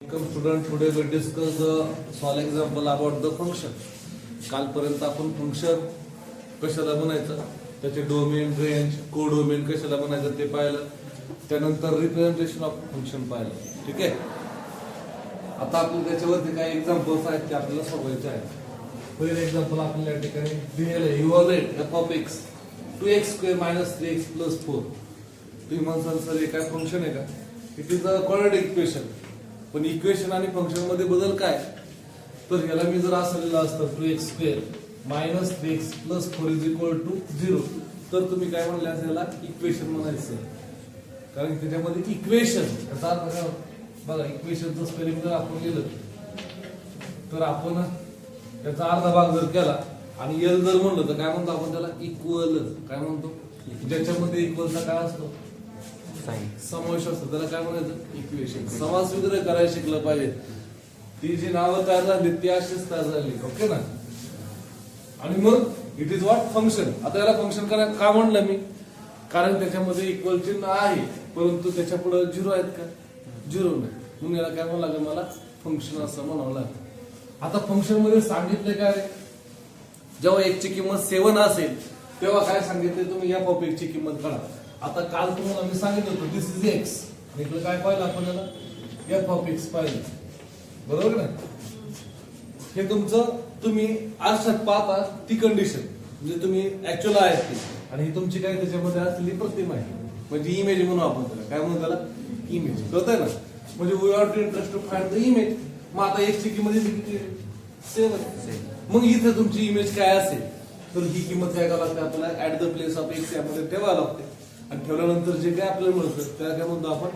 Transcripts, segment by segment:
Welcome student, today we discuss the small example about the function. कालपर्यंत आपण function कशाला बनायचं, त्याचे डोमेन, रेंज, कोडोमेन कशाला बनायचं ते पाहिलं. त्यानंतर रिप्रेझेंटेशन ऑफ फंक्शन पाहिलं. ठीक आहे. आता आपण त्याच्यावरती काही एक्झाम्पल्स आहेत ते आपल्याला सोडवायचे आहेत. पहिले एक्झाम्पल आपल्याला या ठिकाणी दिलेलं आहे. Evaluate f of x 2x² - 3x + 4. तुम्ही म्हणसाल सर हे काय फंक्शन आहे का? It is a quadratic equation. पण इक्वेशन आणि फंक्शन मध्ये बदल काय? तर याला मी जर असं लिहिलं असतं 2x² - 3x + 4 = 0, तर तुम्ही काय म्हणले असेल, याला इक्वेशन म्हणायचं. कारण त्याच्यामध्ये इक्वेशन याचा अर्थ काय बघा, इक्वेशनचं स्पेलिंग जर आपण लिहिलं तर आपण त्याचा अर्धा भाग जर केला आणि एल जर म्हणलं तर काय म्हणतो आपण त्याला? इक्वल. काय म्हणतो? ज्याच्यामध्ये इक्वलचा काय असतो? समावेश असतो. त्याला काय म्हणायचं? इक्वेशन. समास विग्रह करायला शिकलं पाहिजे. ती जी नावं तयार झाली ती अशीच तयार झाली. ओके ना? आणि मग इट इज व्हॉट फंक्शन. आता याला फंक्शन करायला का म्हणलं मी? कारण त्याच्यामध्ये इक्वल चिन्ह आहे, परंतु त्याच्या पुढे 0 आहेत का? 0 नाही. म्हणून याला काय म्हणावं लागेल? मला फंक्शन असं म्हणावं लागेल. आता फंक्शन मध्ये सांगितले काय? जेव्हा x ची किंमत 7 असेल तेव्हा काय सांगितले तुम्ही? f of x ची किंमत काढा. आता काल तुम्हाला मी सांगितलं होतं दिस इज x, आणि इकडे काय पाहिलं आपण याला? f of x पाहिलं. बरोबर ना? हे तुमचं तुम्ही आरशात पाहता ती कंडिशन, म्हणजे तुम्ही ऍक्च्युअल आहे ती, आणि ही तुमची काय त्याच्यामध्ये असलेली प्रतिमा आहे, म्हणजे इमेज म्हणू आपण त्याला. काय म्हणू त्याला? इमेज. कळतंय ना? म्हणजे we are to interest to find the image. मग आता x ची किंमत किती? 7. मग इथे तुमची इमेज काय असेल तर ही किंमत काय करावं लागते आपल्याला? At the place of x यामध्ये ठेवावं लागते. आणि ठेवल्यानंतर जे काय आपल्याला मिळतं त्याला काय म्हणतो आपण?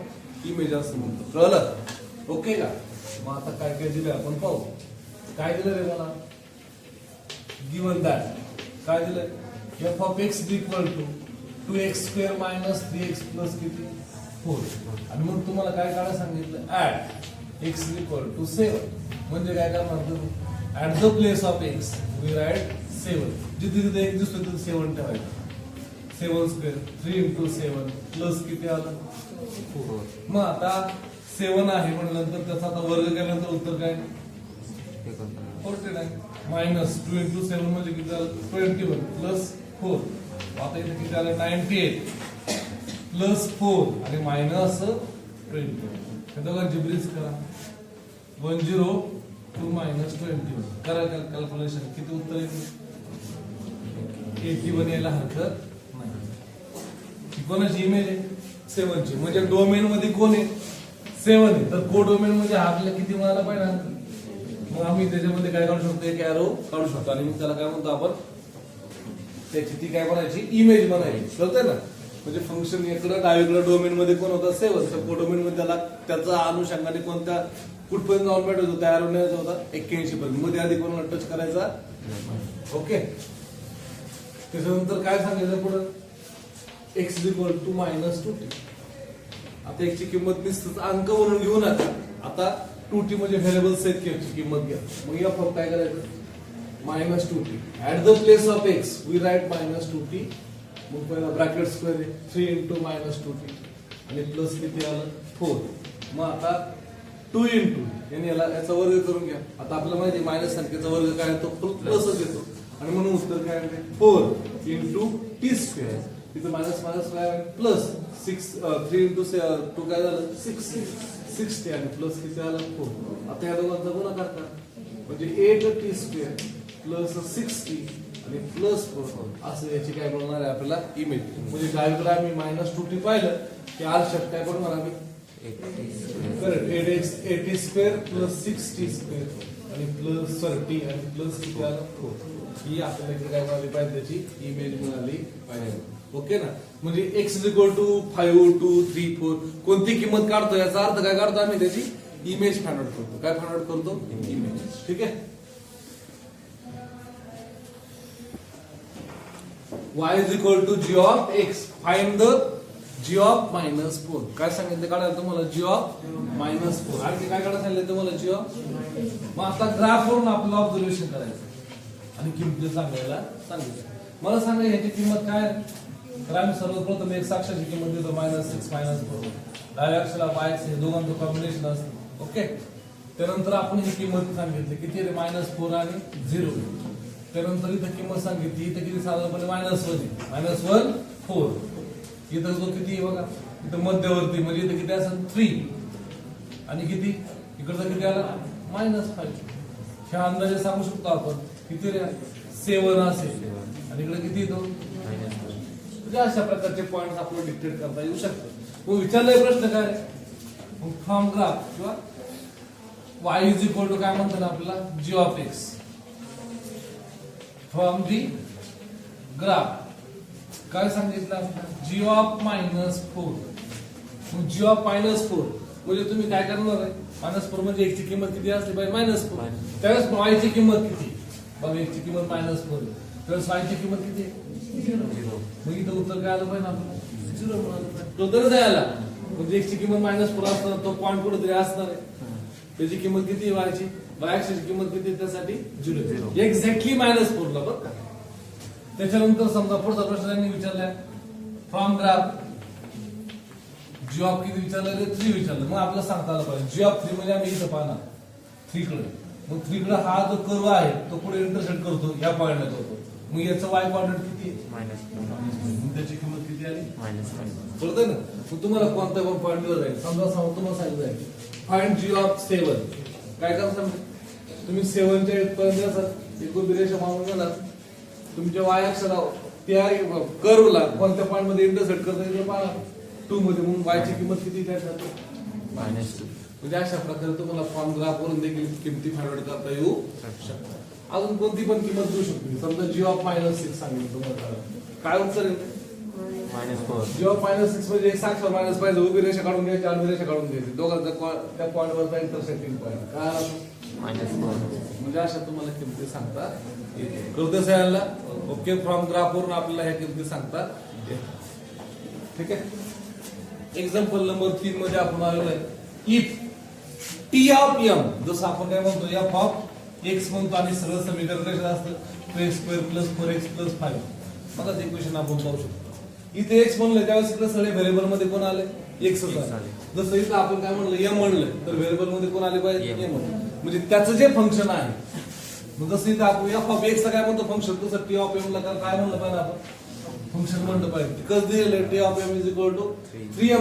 इमेज असं म्हणतो. कळलं? ओके का? मग आता काय काय दिलंय आपण पाहू. काय दिलं रे मला? गिवन दॅट काय दिलंय? f of x = 2x² - 3x + किती? 4. आणि मग तुम्हाला काय काढायला सांगितलं? At x = 7. म्हणजे काय करणार तुम्ही? At the place of x we write 7. जिथे जिथे x दिसतो तिथे 7 ठेवायचं. 7² 3 × 7 प्लस किती आलं? 4. मग आता 7 आहे म्हटल्यानंतर त्याचा आता वर्ग केल्यानंतर उत्तर काय? 49. मायनस 2 × 7 म्हणजे किती झालं? 21 प्लस 4. आता इथे किती आलं? 98 प्लस 4 आणि मायनस 21. हे दोघांची बेरीज करा. 102 - 21 करा कॅल्क्युलेशन. किती उत्तर येईल? 81 यायला हरकत नाही. कोणाची इमेज आहे? 7 ची. म्हणजे डोमेन मध्ये कोण आहे? 7 आहे. तर को डोमेन मध्ये आपल्याला किती मिळाला पाहिजे? मग आम्ही त्याच्यामध्ये काय काढू शकतो? एक एरो काढू शकतो. आणि मग त्याला काय म्हणतो आपण? त्याची ती काय बनायची? इमेज बनायची. कळतंय ना? म्हणजे फंक्शन इकडे डावीकडे डोमेन मध्ये कोण होता? 7. तर को डोमेन मध्ये त्याला त्याचा अनुषंगाने कोणत्या कुठपर्यंत जाऊन भेटत होता? एरो न्यायचा होता 81 पर्यंत. मध्ये आधी कोणाला टच करायचा? ओके. त्याच्यानंतर काय सांगितलं पुढे? x = -2t. आता x ची किंमत निश्चित अंक म्हणून घेऊ नका. आता 2t म्हणजे व्हेरिएबल सेट ची किंमत घ्या. मग या फक्त काय करायचं? -2t. At the place of x we write -2t. मग पहिला ब्रॅकेट स्क्वेअर आहे 3 × -2t आणि प्लस किती आलं? 4. मग आता 2 × याने याचा वर्ग करून घ्या. आता आपल्याला माहिती आहे मायनस संख्येचा वर्ग काय येतो? प्लसच येतो. आणि म्हणून उत्तर काय आहे? 4 × t². तिथं मायनस काय? प्लस 6. 3 × 2 काय झालं? 60 आणि प्लस किती आलं? 4. आता या दोघांचा गुणाकार करा. म्हणजे 8t² प्लस 60 आणि प्लस 4 असं याची काय बनवणार आहे आपल्याला? इमेज. म्हणजे डावीकडे आम्ही -2t पाहिलं की आरशात काय बनवणार आम्ही? 8t² प्लस 6t² आणि प्लस t आणि प्लस किती आलं? 4. ही आपल्याला इकडे काय मिळाली पाहिजे? त्याची इमेज मिळाली पाहिजे. ओके ना? म्हणजे x = 5 2 3 4 कोणती किंमत काढतो याचा अर्थ काय काढतो? आम्ही त्याची इमेज फाइंड आउट करतो. काय फाइंड आउट करतो? इमेज. ठीक आहे. y = g of x. Find the g of -4. काय सांगितलं काढायला तुम्हाला? g of -4. आणखी काय काढायला सांगितलं तुम्हाला? g of. मग आता ग्राफ वरून आपल्याला ऑब्झर्वेशन करायचं आणि किंमत सांगायला सांगितलं. मला सांगा ह्याची किंमत काय? तर आम्ही सर्वप्रथम एक अक्षाची किंमत देतो -6 - -4. डाव्या अक्षराला y हे दोघांचं कॉम्बिनेशन असतं. ओके. त्यानंतर आपण ही किंमत सांगितली किती रे -4 आणि 0. त्यानंतर इथं किंमत सांगितली इथं किती साधारणपणे -1 -4. इथं जो किती बघा इथं मध्यवर्ती म्हणजे इथं किती असेल 3 आणि किती इकडचा किती आला -5. ह्या अंदाजे सांगू शकतो आपण किती रे 7 असेल आणि इकडे किती येतो म्हणजे अशा प्रकारचे पॉइंट आपल्याला डिक्टेट करता येऊ शकतात. मग विचारलाय प्रश्न काय फ्रॉम ग्राफ किंवा y इज इक्वल टू काय म्हणतात आपल्याला g of x from the graph काय सांगितलं g ऑफ -4. g ऑफ -4 म्हणजे तुम्ही काय करणार आहे -4 म्हणजे x ची किंमत किती असली पाहिजे -4. त्यावेळेस y ची किंमत किती बघा x ची किंमत -4 त्यावेळेस y ची किंमत किती 0. मग इथं उत्तर काय आलं पाहिजे आपल्याला 0 मिळालं. तो तर जायला म्हणजे x ची किंमत -4 असताना तो पॉइंट कुठेतरी असणार आहे. त्याची किंमत किती y ची ची किंमत किती त्यासाठी 0 एक्झॅक्टली -4 ला बरं. त्याच्यानंतर समजा पुढचा प्रश्न त्यांनी विचारला फ्रॉम ग्राफ जी ऑफ किती विचारलं रे 3 विचारलं. मग आपल्याला सांगता आलं पाहिजे जी ऑफ 3 म्हणजे आम्ही इथं पाहणार 3 कडे. मग 3 कडे हा जो कर्व आहे तो पुढे इंटरसेक्ट करतो या पॉइंटला करतो. मग याचं y कोऑर्डिनेट किती -4 त्याची किंमत किती आली -5 कळतंय ना. मग तुम्हाला कोणता पण पॉइंट दिला जाईल समजा तुम्हाला सांगितलं जाईल फाइंड g ऑफ 7. काय करा समजा तुम्ही 7 च्या पर्यंत असतात एक उभी रेषा मारून गेला तुमच्या y अक्षाला त्या कर्वला कोणत्या पॉइंट मध्ये इंटरसेक्ट करता येईल पहा 2 मध्ये. मग y ची किंमत किती त्याच्यात -2. म्हणजे अशा प्रकारे तुम्हाला फॉर्म ग्राफ वरून देखील किमती फाइंड आउट करता येऊ शकतात. अजून कोणती पण किंमत देऊ शकतो समजा g ऑफ -6 सांगितलं तुम्हाला काय उत्तर येईल g ऑफ -6 म्हणजे एक साक्षर मायनस पाहिजे उभी रेषा काढून घ्यायची आडवी रेषा काढून घ्यायची दोघांचा त्या पॉइंट वरचा इंटरसेक्टिंग पॉइंट काय म्हणजे अशा तुम्हाला किमती सांगता येते. कळतं सगळ्यांना ओके. फ्रॉम ग्राफ वरून आपल्याला ह्या किमती सांगता येते. ठीक आहे. एक्झाम्पल नंबर 3 मध्ये आपण आलेलो आहे इफ टी ऑफ m जसं आपण काय म्हणतो f ऑफ x म्हणतो आणि सरळ समीकरण कसं असतं 2x² + 4x + 5. मग ते इक्वेशन आपण पाहू शकतो. इथे x म्हणलं त्यावेळेस इकडे सगळे व्हेरिएबल मध्ये कोण आले x आले. जसं इथं आपण काय म्हणलं m म्हणलं तर व्हेरिएबल मध्ये कोण आले पाहिजे m म्हणजे त्याचं जे फंक्शन आहे. मग जसं इथं आपण f ऑफ x ला काय म्हणतो फंक्शन तसं t ऑफ m ला काय म्हणलं पाहिजे आपण फंक्शन म्हणलं पाहिजे. कसं दिलेलं t of m = 3m²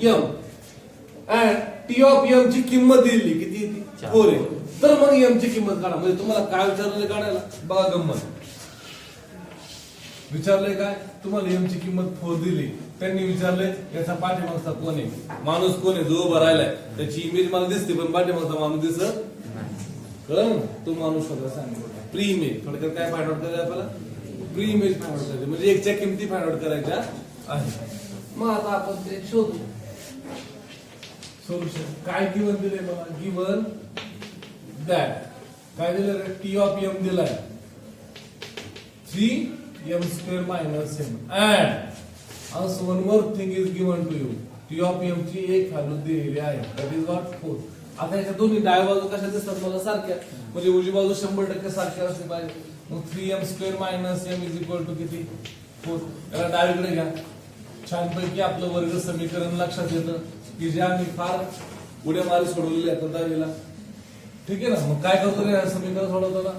- m and t of m ची किंमत दिली किती 4 आहे. तर मग m ची किंमत काढा. म्हणजे तुम्हाला काय विचारले काढायला बघा गंमत विचारले काय तुम्हाला m ची किंमत 4 दिली. त्यांनी विचारले याचा पाठीमागचा कोण आहे माणूस कोण आहे जो उभा राहिलाय त्याची इमेज मला दिसते पण पाठीमागचा माणूस दिसत कळलं ना. तो माणूस स्वतः सांगितलं प्री इमेज थोडक्यात काय फाइंड आउट करायचं आपल्याला प्री इमेज फाइंड आउट करायचं म्हणजे एकच्या किमती फाइंड आउट करायच्या आहे. मग आता आपण ते शोधू सोल्युशन. काय गिवन दिले मला गिवन दॅट काय दिलं रे टी ऑफ m दिलाय 3m² - m and also one more thing is given to you t of m ची एक व्हॅल्यू दिलेली आहे that is what 4. आता याच्या दोन्ही डाव्या बाजू कशा दिसतात मला सारख्या म्हणजे उजवी बाजू 100% सारखी असली पाहिजे. मग 3m² - m = किती 4. याला डावीकडे घ्या छानपैकी आपलं वर्ग समीकरण लक्षात येतं की जे आम्ही फार उड्या मारी सोडवलेले आहेत दहावीला. ठीक आहे ना. मग काय करतो रे समीकरण सोडवताना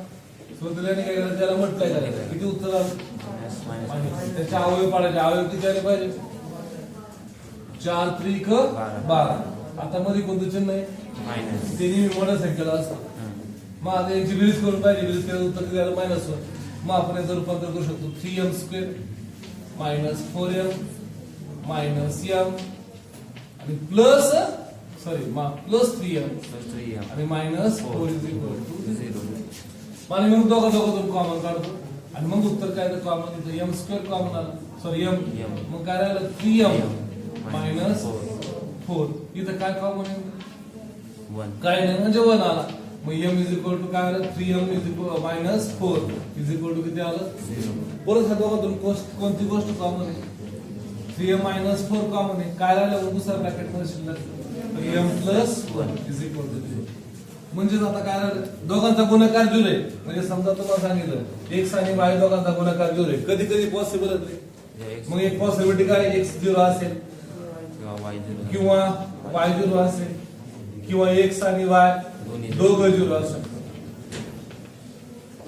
सोडल्याने काय करायचं त्याला म्हटलंय करायचं किती उत्तर आलं त्याचे अवयव पाडायचे. अवयव किती आले पाहिजे 4 × 3 = 12. आता मध्ये कोणतं चिन्ह आहे ते नेहमी मोठ्या संख्येला असतं. मग आता याची बेरीज करून पाहिजे बेरीज केलं उत्तर किती आलं -1. मग आपण याचं रूपांतर करू शकतो 3m² - 4m - m आणि प्लस 3m आणि -4 = 0. आणि मग दोघांतून कॉमन काढतो आणि मग उत्तर काय तर कॉमन इथं m² कॉमन आलं सॉरी m मग काय राहिलं 3m - 4. इथं काय कॉमन आहे काय नाही म्हणजे 1 आला. मग m = काय आलं 3m - 4 = किती आलं 0. परत ह्या दोघांतून कोणती गोष्ट कॉमन आहे 3m - 4 कॉमन आहे. काय राहिलं दुसऱ्या ब्रॅकेट मध्ये शिल्लक m + 1 = 0. म्हणजे आता काय राहिलं दोघांचा गुणाकार 0 आहे. म्हणजे समजा तुम्हाला सांगितलं x आणि y दोघांचा गुणाकार 0 आहे. कधी कधी पॉसिबल आहे. मग एक पॉसिबिलिटी काय x 0 असेल किंवा y 0 असेल किंवा एक्स आणि वाय दोघं झिरो असू शकतात.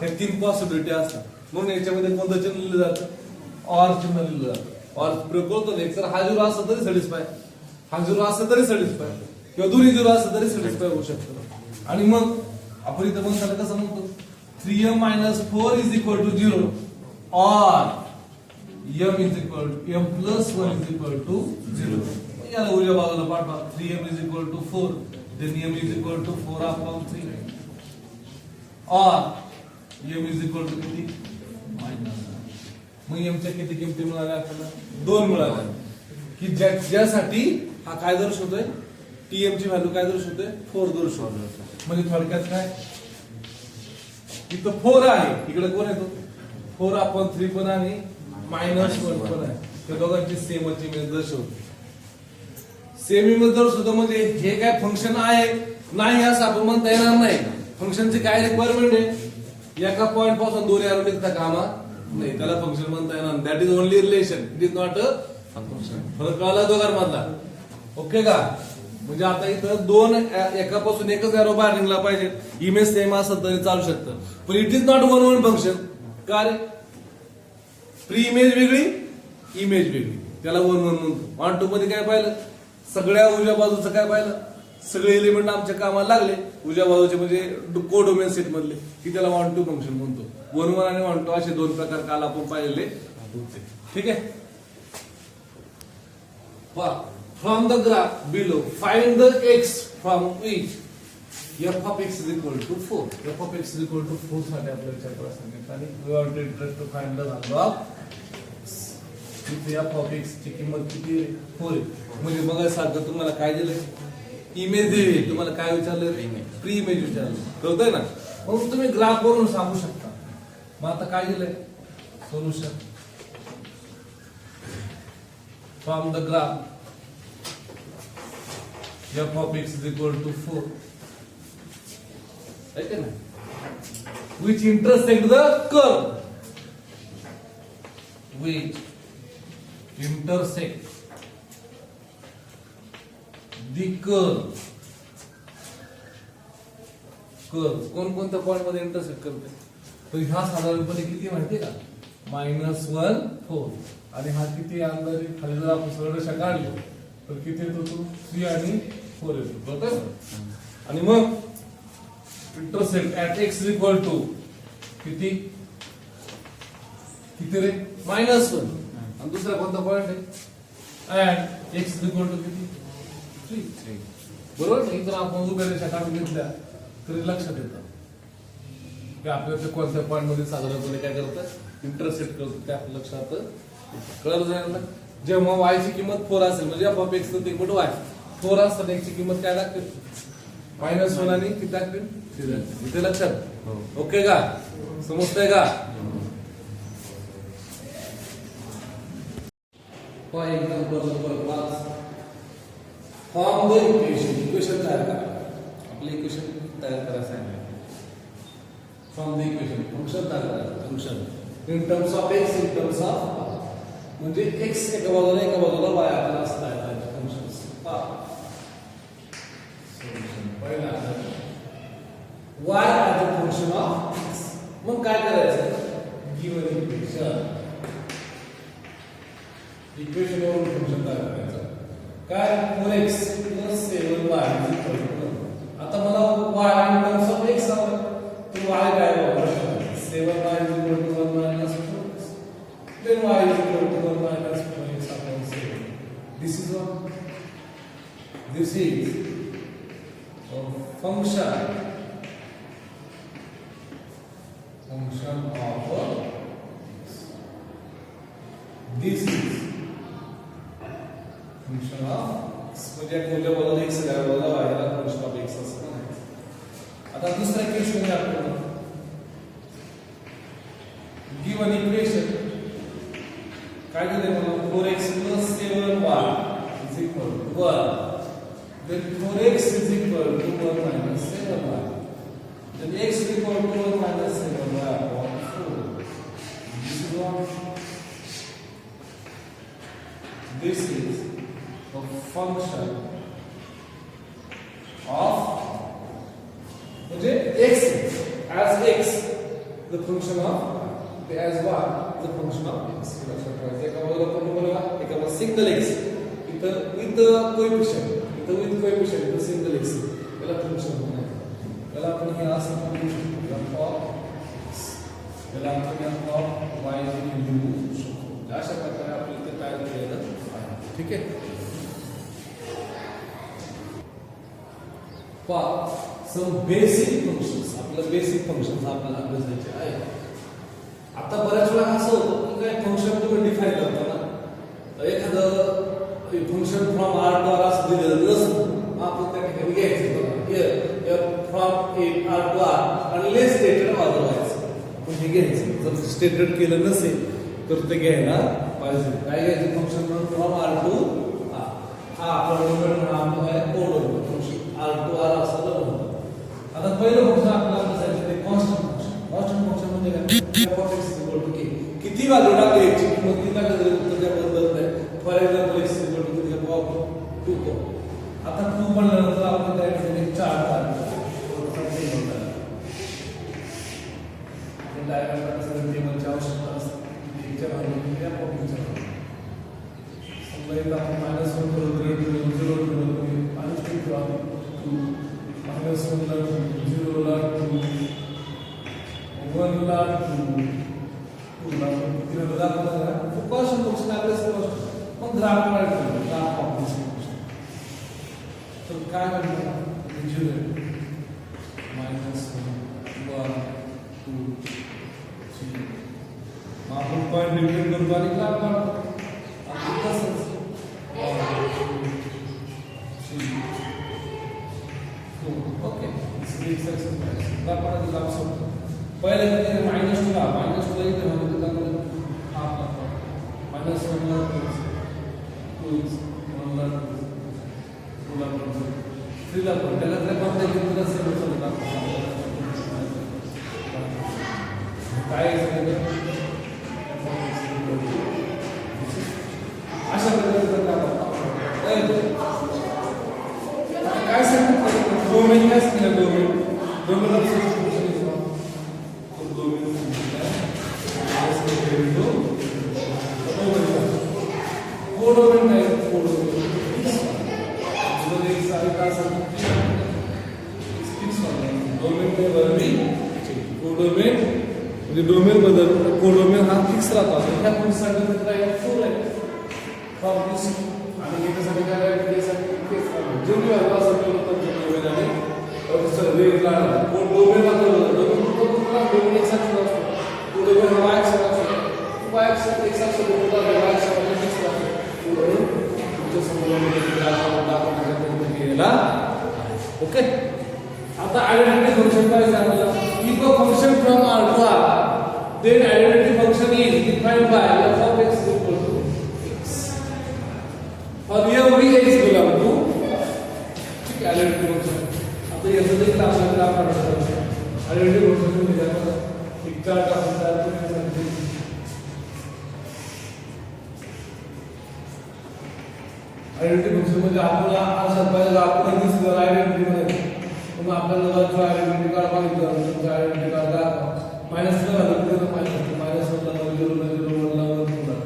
हे तीन पॉसिबिलिटी असतात. म्हणून याच्यामध्ये कोणतं चिन्ह लिहिलं जातं? ऑर चिन्ह लिहिलं जातं. ऑर प्रयोग करतो एक तर हा झिरो असला तरी सॅटिस्फाय, हा झिरो असला तरी सॅटिस्फाय, किंवा दोन्ही झिरो असला तरी सॅटिस्फाय होऊ शकतो. आणि मग आपण इथं मग त्याला कसं म्हणतो? 3m - 4 = 0 or m plus 1 = 0. याला उजव्या बाजूला पाठवा. 3m = 4, then m = 4/3 or m किती? मग m च्या किती किमती मिळाल्या आपल्याला? 2 मिळाल्या. की ज्यासाठी हा काय दर्शवतोय? tm ची व्हॅल्यू काय दर्शवतोय? 4 दर्शवतोय. म्हणजे थोडक्यात काय? इथं 4 आहे, इकडे कोण येतो? 4/3 पण आणि -1 पण आहे. त्या दोघांची सेमच इमेज दर्शवतो. सेम इमेज दर्शवतो म्हणजे हे काय फंक्शन आहे नाही असं आपण म्हणता येणार नाही. फंक्शनची काय रिक्वायरमेंट आहे? एका पॉइंट पासून दोन एरो निघता कामा नाही, त्याला फंक्शन म्हणता येणार. That is only relation, it is not a function. फरक कळला दोघांमधला? ओके का? म्हणजे आता इथं दोन एकापासून एकच एरो बाहेर निघला पाहिजे. इमेज सेम असेल तरी चालू शकतं, पण it is not one function. का रे? प्री इमेज वेगळी, इमेज वेगळी, त्याला वन म्हणतो. 1 2 मध्ये काय पाहिलं? सगळ्या उजव्या बाजूचं काय पाहिलं? सगळे एलिमेंट आमच्या कामाला लागले उजव्या बाजूचे, म्हणजे कोडोमेन सेट मधले, की त्याला 1 2 फंक्शन म्हणतो. 1 1 आणि 1 2 असे दोन प्रकार काल आपण पाहिलेले होते. ठीक आहे. From the graph below, find the x from which f of x is equal to 4. f of x is equal to 4 साठी आपल्याला प्रश्न घेतला आणि we want to find the value of इथे f of x ची किंमत किती आहे? 4 आहे. म्हणजे मग सारखं तुम्हाला काय दिलं? इमेज दिली. तुम्हाला काय विचारलं? प्री इमेज विचारलं. कळतंय ना? मग तुम्ही ग्राफ वरून सांगू शकता. मग आता काय दिलंय? Solution from the graph f of x is equal to 4. right ना? Which intersect the curve. Which intersect the curve. Curve कोणकोणत्या पॉइंट मध्ये इंटरसेक्ट करते? तर हा साधारणपणे किती माहितीये का? -1 4 आणि हा किती अंदाजे खाली जर आपण सरळ रेषा काढली तर किती येतो? 3 आणि 4 येतो. बरोबर? आणि मग intersect at x equal to किती किती रे? -1. आणि दुसरा कोणता पॉइंट आहे? ऍट x इक्वल टू किती? 3. बरोबर? इथं आपण उभ्या रेषा काढून घेतल्या तरी लक्षात येतं की आपल्याला ते कोणत्या पॉइंट मध्ये साधारणपणे काय करतं? इंटरसेक्ट करतो. ते आपल्या लक्षात कळलं जाईल ना? जेव्हा y ची किंमत 4 असेल म्हणजे f of x ची किंमत y 4 असताना x ची किंमत काय लागते? -1 आणि किती लागते? 3 लागते. इथे लक्षात? ओके का? समजतंय का? For example number 5 form the equation तयार करा. आपले इक्वेशन तयार करायचं आहे. फ्रॉम द इक्वेशन फंक्शन तयार करायचं. Function in terms of x, in terms of म्हणजे x एका बाजूला y आपल्याला असं तयार करायचं फंक्शन्स. सोल्युशन पहिला y as a function of x. मग काय करायचं? गिवन इक्वेशन वरून फंक्शन तयार करायचं. काय? 4x + 7y = 1. आता मला y in terms of x हवं, तर y काय वापरायचं? 7y = 1 - 4x. then y is equal to 1 minus 4x upon 7. This is what? This is a function of x. This is function of x. म्हणजे कोणत्या बाजूला x आहे, बाजूला y ला function of x असं म्हणायचं. आता दुसरा केस म्हणजे आपल्याला given equation काय दिले मला? 4x + 7y = 1. then 4x = 1 - 7y. then x = 1 - 7y upon 4. This is what? This is a function of x as x the function of as y the function of x लक्षात ठेवायचं एका बाजूला पूर्ण बघा एका बाजूला सिंगल x इथं with coefficient इथं सिंगल x याला फंक्शन म्हणायचं याला आपण हे असं म्हणू f of x याला आपण f of y लिहू शकतो अशा प्रकारे आपल्याला ते तयार केलेलं आहे ठीक आहे some basic functions आपलं बेसिक फंक्शन्स आपल्याला अभ्यासायचे आहे आता बऱ्याच वेळा असं होतं की काय फंक्शन तुम्ही डिफाइन करताना एखादं function from r to r असं दिलेलं नसतं आपण त्या ठिकाणी घ्यायचं here from r to r unless stated otherwise आपण हे घ्यायचं जर स्टेटेड केलं नसेल तर ते घ्यायला पाहिजे काय घ्यायचं function from r to r हा आपण नाम आहे code function r to r असं म्हणतो आता पहिलं फंक्शन आपल्याला अभ्यासायचं ते कॉन्स्टंट फंक्शन म्हणजे काय f of x k किती व्हॅल्यूला घ्यायची किंमत किती लागेल त्याच्या बदलत नाही फॉर एक्झाम्पल x किती f of 2 को आता 2 म्हणल्यानंतर आपण त्या ठिकाणी 4 काढतो आपण डायग्राम कसं टेबलची आवश्यकता असते याच्या व्हॅल्यू f of x समजा इथं आपण -1 करू 0 ठेवू minus 1 ला 0 ला 2 1 ला 2 2 ला किती वेळा दाखवला तो कॉन्स्टंट फंक्शन आपल्या समोर मग ग्राफ काढतो ग्राफ ऑपरेशन तर काय म्हणतात 0 -1 2 3 आपण पॉइंट डिफाइन करतो आणि ग्राफ काढतो आपण तसंच 1 2 3 ओके इसलिए एक्सरसाइज दाखवण्यात दिला आपण पहिले म्हणजे -2 ला इथे म्हणजे दाखवलं हाफ -1 ला 2 1 ला 2 ला 3 ला पण त्याला कोणत्या किमतीला सेम होतं काय अशा प्रकारे काय सांगतो डोमेन काय सांगितलं domain of function is domain codomain काय कोडोमेन म्हणजे एक सारखा असं डोमेन काय बरमी कोडोमेन म्हणजे डोमेन बदल कोडोमेन हा फिक्स राहतो ह्या पण सांगितलं काय फुल आहे फ्रॉम दिस आणि याच्यासाठी काय यासाठी जो भी हवा असतो तो डोमेन आहे सर वेगळा कोड डोमेन मध्ये डोमेन एक साथ असतो तो डोमेन हवा एक साथ असतो वाय एक साथ होता है वाय साथ फिक्स असतो तुमच्या समोर दाखवण्याचा केला ओके आता आयडेंटिटी फंक्शन काय सांगितलं if a function from r to r then identity function is defined by f of x equal to x for every x belong to identity function आता याचं देखील आपल्याला ग्राफ काढायचा आहे आयडेंटिटी फंक्शन म्हणजे काय एक चार्ट आपण तयार करण्यासाठी आयडेंटिटी फंक्शन म्हणजे आपल्याला अशा पाहिजे आपण दिसलं आयडेंटिटी मध्ये मग आपल्याला जो आयडेंटिटी कार्ड मागितलं तुमचं आयडेंटिटी कार्ड दाखवा मायनस ला घालून दिलं मायनस 1 ला 0 ला 0 1 ला 1 ला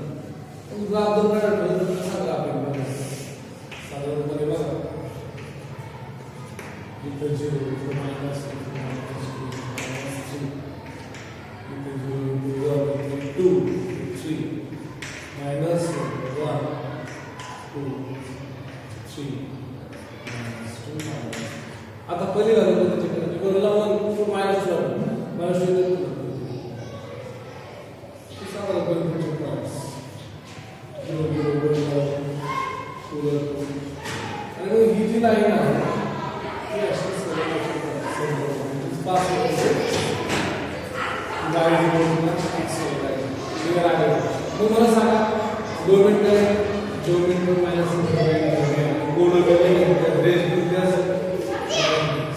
मग ग्राफ जर काढला तर कसा ग्राफ आहे साधारणपणे बघा इथं 0 इथं मायनस 3 इथं 0 2 3 मायनस 1 2 3 आता पहिली व्हॅल्यू चेक करा कोणाला 1 टू मायनस 1 मायनस 2 किसा वाला कोई फंक्शन पास 0 0 1 2 आणि ही जी लाईन आहे ती अशी पास होते गाइड म्हणून फिक्स होत आहे क्लियर आहे मग मला सांगा डोमेन काय डोमेन पण minus 1 codomain raise to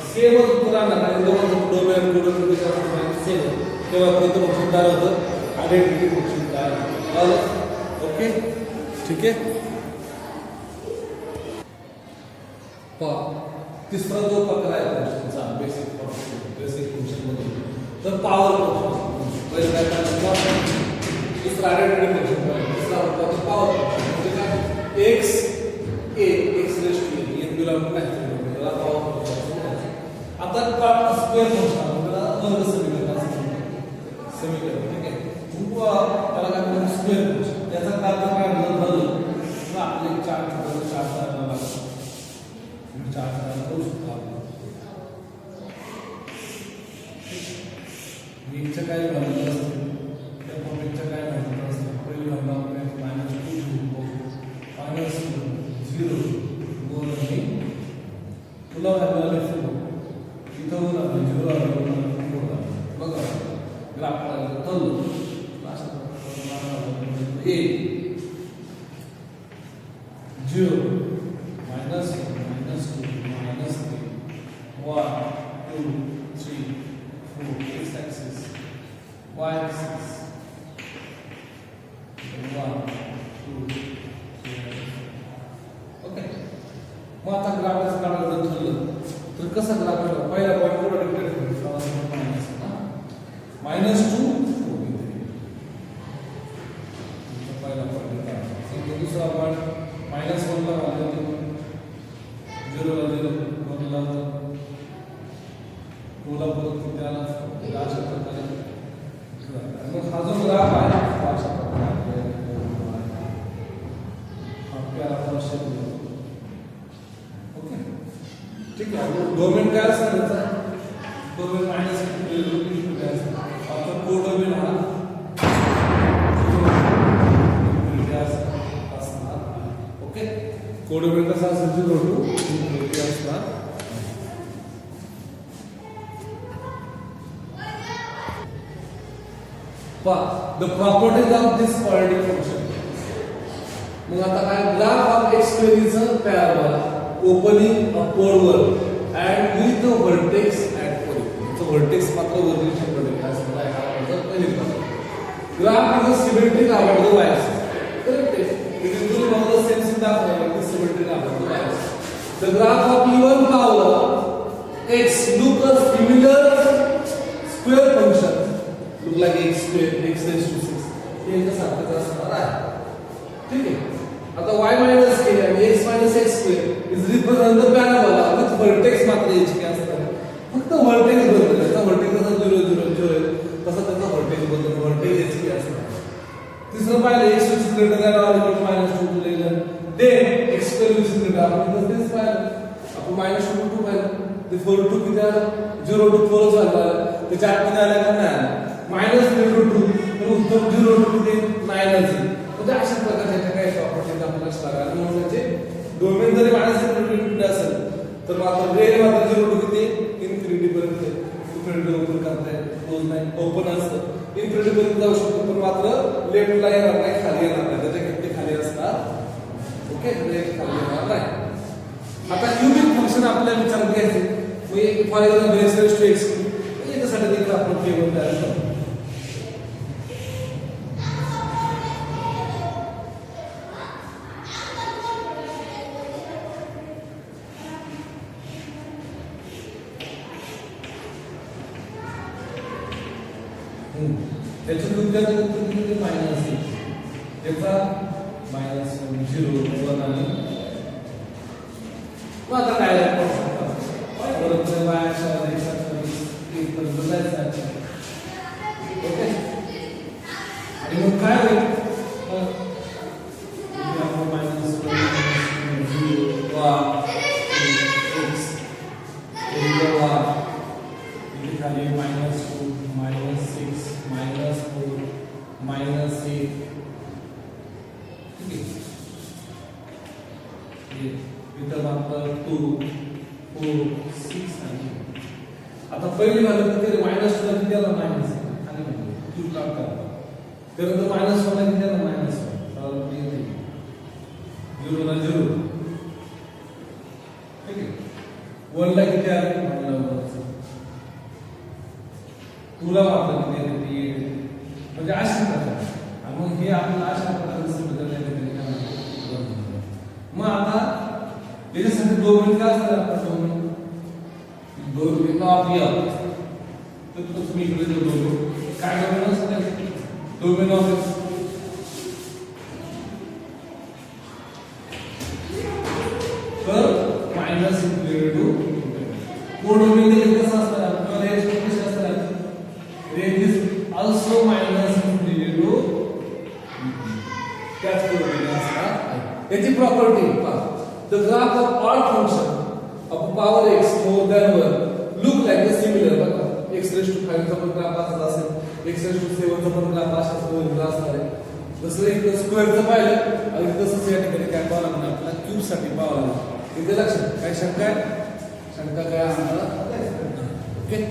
same पुराणा आणि दोन डोमेन कोड सेम तेव्हा कोणतं फंक्शन तयार होतं आयडेंटिटी फंक्शन तयार झालं ओके ठीक आहे तिसरा जो प्रकार आहे फंक्शनचा बेसिक पॉवर फंक्शन. पहिले काय करायचं, दुसरा आयडेंटिटी फंक्शन, दुसरा होता पॉवर फंक्शन. म्हणजे काय, x a x raise to a हे बिलॉंग टू काय, त्याला पॉवर फंक्शन. आता का स्क्वेअर फंक्शन आपल्याला वर्ग समीकरण समीकरण ठीक आहे. त्याला काय म्हणतात, स्क्वेअर फंक्शन. त्याचा काय काय झालं तर आपले चार करायला लागतो. चार करायला करू शकतो आपण. वीकचं काय व्हॅल्यू असते, त्या पॉईंटचं काय व्हॅल्यू असते. पहिली व्हॅल्यू आपण -2 -0 आणि तुला व्हॅल्यू आली इथं होणार 0 आलं बघा ग्राफ करायला चालू अशा प्रकारे a 0 -1 -2 -3 1 2 3 4 x axis y axis 1 2 3 okay. मग आता ग्राफचं काढायचं ठरलं तर कसं ग्राफ काढायचा, पहिला पॉईंट कुठे डिक्लेअर करायचा, -2 पहिला पॉईंट काढायचा. दुसरा पॉईंट -1 ला घालायचा, 0 ला 0 1 ला 2 ला परत किती आला अशा प्रकारे. मग हा जो ग्राफ आहे अशा प्रकारे आपल्याला आवश्यक. ओके ठीक आहे. डोमेन काय असणार त्याचा, डोमेन मायनस काय असणार आपला कोडोमेन हा असणार. ओके कोडोमेन कसा असेल 0 टू इन्फिनिटी असणार. The properties of this quadratic function. मग आता काय, graph of x square is a parabola opening upward and with the vertex at origin. So vertex मात्र origin कडे असणार आहे. हा माझा पहिली पासून. Graph is a symmetric about the y-axis. Correct? It is doing all the same thing that it is symmetric about the y-axis. The graph of even power x look a similar square function. Look like x square x raised to 6 हे एकच सारखंच असणार आहे. ठीक आहे. आता y minus k and x minus x square is represent the parabola with vertex मात्र h k असणार. फक्त vertex बदलला, त्याचा vertex जसा 0 0 0 आहे तसा त्याचा vertex बदलला, vertex h k असणार. तिसरं पाहिलं x is greater than or equal to -2 to less then x square is greater आपण तेच पाहिलं. आपण -2 to 2 पाहिलं ते 4 to किती आलं 0 to 4 झाला. त्याच्या आत किती आला का नाही -3 to 2 तर उत्तर 0 to 2 9 म्हणजे अशा प्रकारच्या काही प्रॉपर्टीज आपल्याला लक्षात म्हणून त्याचे डोमेन जरी -∞ असेल तर मात्र रेंज मात्र 0 टू किती इन्फिनिटी पर्यंत इन्फिनिटी ओपन करता येईल, क्लोज नाही, ओपन असतं इन्फिनिटी पर्यंत जाऊ शकतो. पण मात्र लेफ्टला येणार नाही, खाली येणार नाही, त्याच्या किती खाली असणार. ओके लेफ्ट खाली येणार नाही. आता क्यूबिक फंक्शन आपल्याला विचारात घ्यायचे. मग for example x raise to x याच्यासाठी देखील आपण टेबल तयार करतो. त्याची तुमच्याकडे उत्तर मायनस त्याचा -0 1 आणि मग आता काय परत वायाच्या एक बदलायचा. ओके आणि मग काय होईल खाली -2 -6 -4 -8 ठीक आहे. इथं मात्र 2 4 6 आणि आता पहिली व्हॅल्यू किती -2 ला किती आला मायनस आणि क्यूब काढता त्यानंतर -1 ला किती आला -1 तर येते 0 ला 0 ठीक आहे. 1 ला किती आले 1 ला 2 ला मात्र किती येते म्हणजे अशा प्रकारे. आणि मग हे आपल्याला अशा प्रकारे समजण्यात येते. मग आता त्याच्यासाठी डोमेन काय असणार आपला डोमेन ऑफ तर तुम्ही इकडे जोडतो काय डोमेन असतं डोमेन ऑफ एक्स तर मायनस इक्वल टू कोडोमेन दिले कसं असतं आपल्याला रेंज कशी असतात range is also minus equal to त्याच कोडोमेन असतात याची प्रॉपर्टी पहा the graph of all function of power x more than 1 look like a similar बघा x रेज टू 5 चा पण ग्राफ असाच असेल x रेज टू 7 चा पण ग्राफ असाच ग्राफ असणार आहे जसं एक स्क्वेअरचं पाहिलं आणि तसंच या ठिकाणी काय पाहावं लागणार आपल्याला क्यूब साठी पाहावं लागणार इथे लक्षात काय शंका आहे शंका काय आम्हाला ओके